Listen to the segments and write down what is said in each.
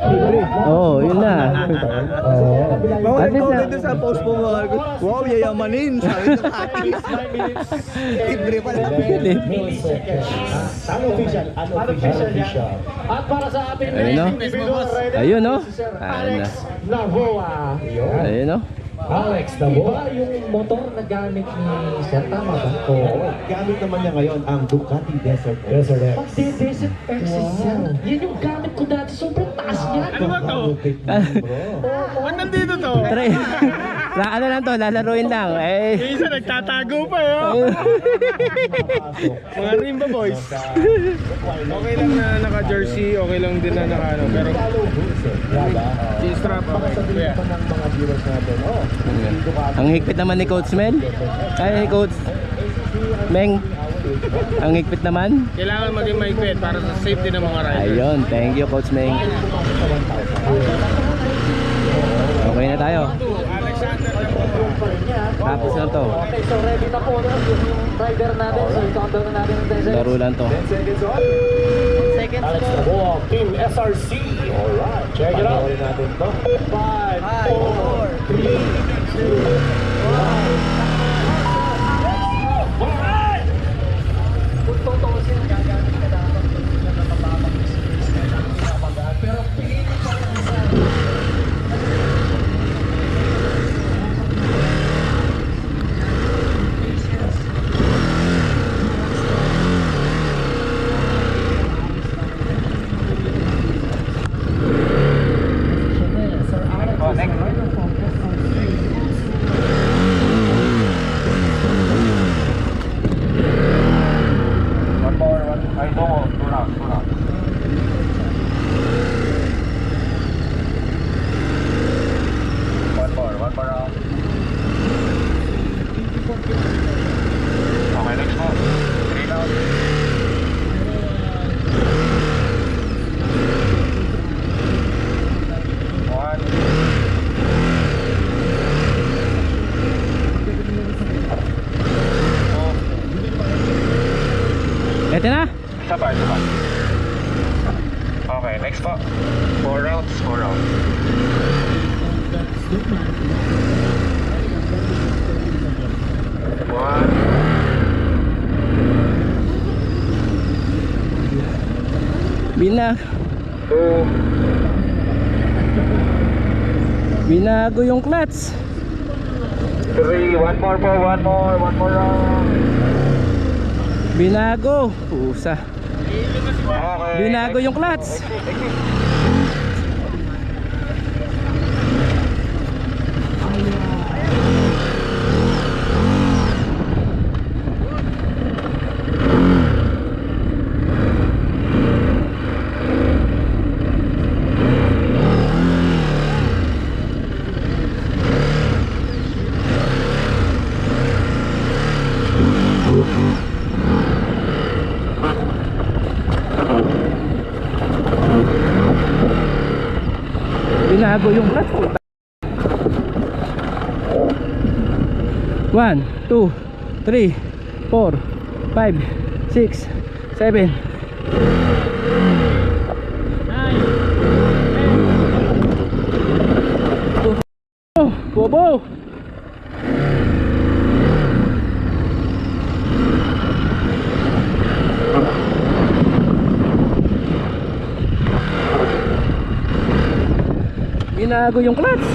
Oo, yun na. Mga At least comment na- sa post mo mga, wow, yayamanin. Sabi ko, libre pala. Unofficial yan. At para sa ating Ayun, no? individual rider, Ayun, no? si Sir Ayun na. Alex Navoa. Ayun, no? Alex Navoa, yung motor na gamit ni Sir, tama ba? Oo. Gamit naman niya ngayon ang Ducati Desert X. Desert X. Desert X, Sir. Yan yung gamit ko dati. Sobrang taas niya. Ano ba to? Ba't nandito to? Try. Ano lang to, lalaruin lang. Eh. Yung isa nagtatago pa yun. Mga Rimba boys. Okay lang na naka-jersey, okay lang din na naka-ano. Pero G-strap okay. Kuya. ng mga viewers natin. Ang higpit naman ni Coach Mel. Ay, Coach Meng. Ang higpit naman. Kailangan maging maigpit para sa safety ng mga riders. Ayun, thank you Coach Meng. Okay na tayo. Alexander Tapos na to. Okay, so ready na po yung rider natin. So i-countdown na natin yung 10 seconds. Laro lang to. Alex Navoa, Team SRC. Alright, check it out. natin to. 5, 4, 3, 2, 1. Kung tutusin, gagamit ka dapat na napapapag space ka lang sa magaan. Pero piliin mo pa rin sa Sir Alex. One more, one. Ay, two rounds. One more round. Okay, next one. 3 rounds. One. Ito na. Isa pa. Okay, next po. 4 rounds. One. Two. Binago yung clutch. 3. One more round. Binago. Pusa. Okay. Binago yung clutch. Binago yung clutch. 1, 2, 3, 4, 5, 6, 7. Bobo! Binago yung clutch.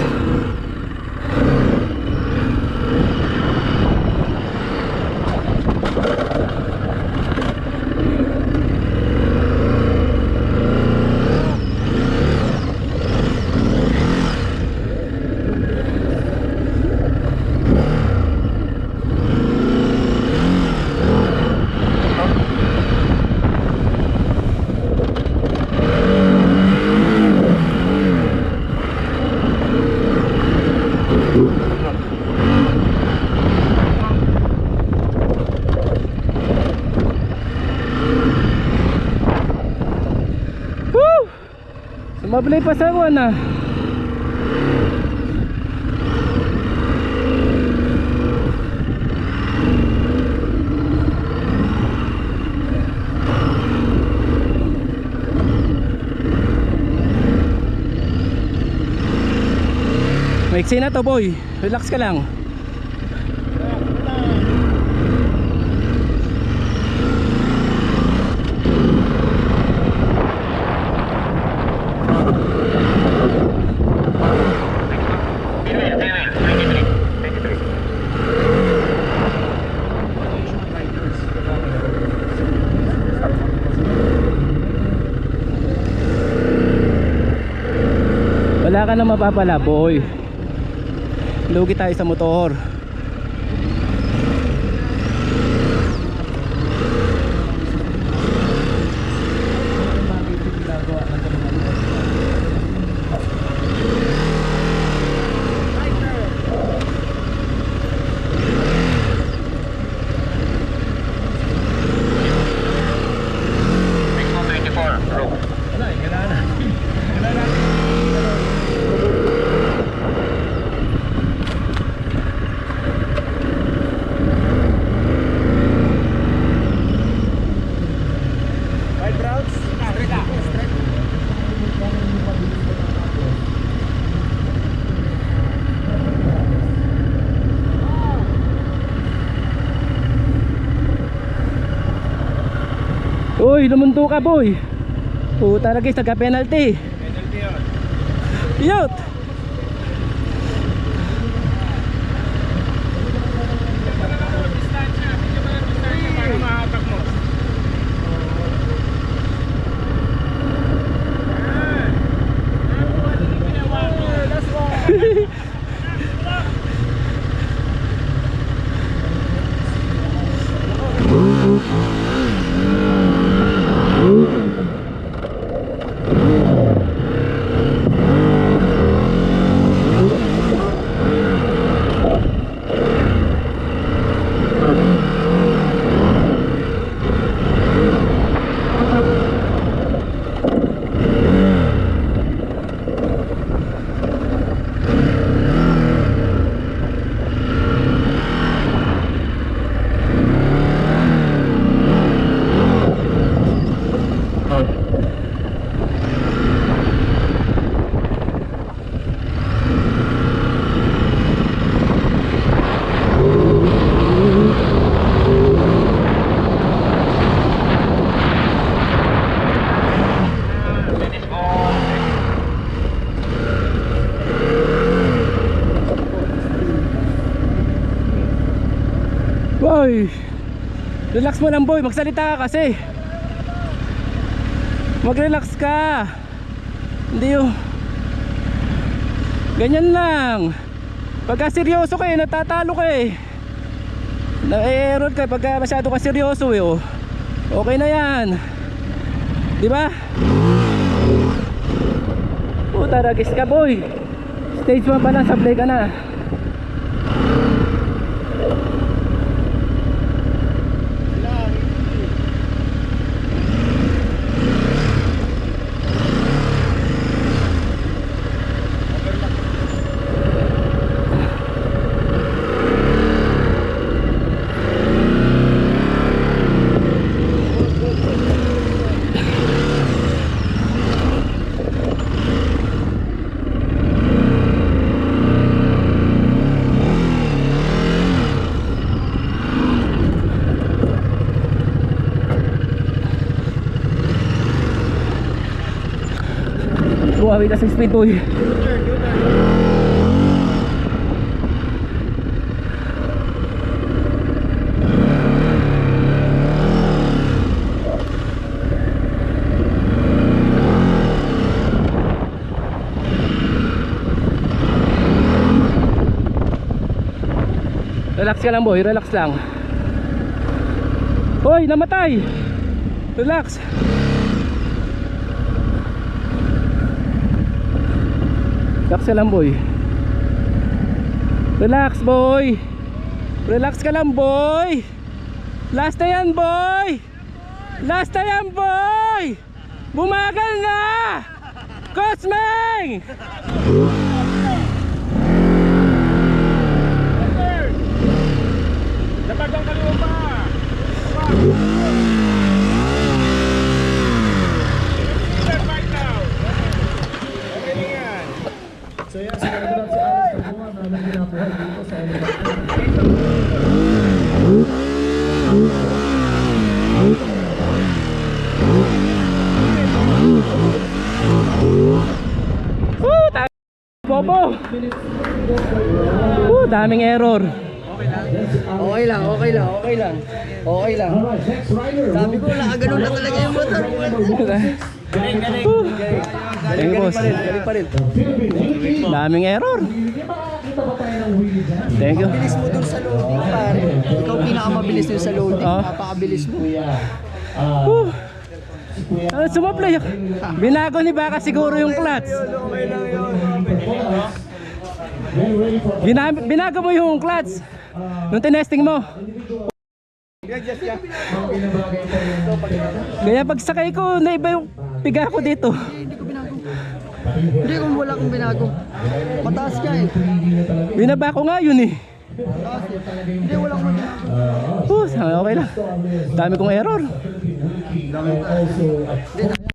Sumablay pa sa buwan ah. Maiksi na to boy. Relax ka lang. Wala ka na mapapala boy. Lugi tayo sa motor. Uy, lumunto ka boy. Puta lagi sa penalty. Penalty yun. Yut. Distansya. Hindi ba ng distansya para mahatak mo? Boy, relax mo lang boy, magsalita ka kasi. Mag-relax ka. Hindi yung ganyan lang. Pagka seryoso ka eh, natatalo ka eh. Na-error ka pagka masyado ka seryoso eh oh. Okay na yan. Di ba? Puta, ragis ka boy. Stage 1 pa lang, sablay ka na. Buhawi na sa speed boy. Relax ka lang boy, relax lang. Hoy, namatay. Relax. Relax ka lang boy. Relax boy. Relax ka lang boy. Last na yan boy. Last na yan boy. Bumagal na. Cosmeng. Dapat ang kaliwa pa. Right now. Okay lang yan. So yan, siguro si Alex. Popo. Daming error. Okay lang. Sabi ko, nakaganon na talaga yung motor. Thank you, boss. Galing pa rin. Daming error. Thank you. Bilis mo dun sa loading, pare. Ikaw pinakamabilis dun sa loading. Ah. Napakabilis mo. Sumaplay. Binago ni Baka siguro yung clutch. Binago mo yung clutch nung tinesting mo. Kaya pagsakay ko, naiba yung piga ko dito. Hindi ko binago. Hindi kung wala kong binago. Mataas ka eh. Binaba ko nga yun eh. Mataas eh. Hindi, wala kong binago. Okay lang. Dami kong error. Hindi,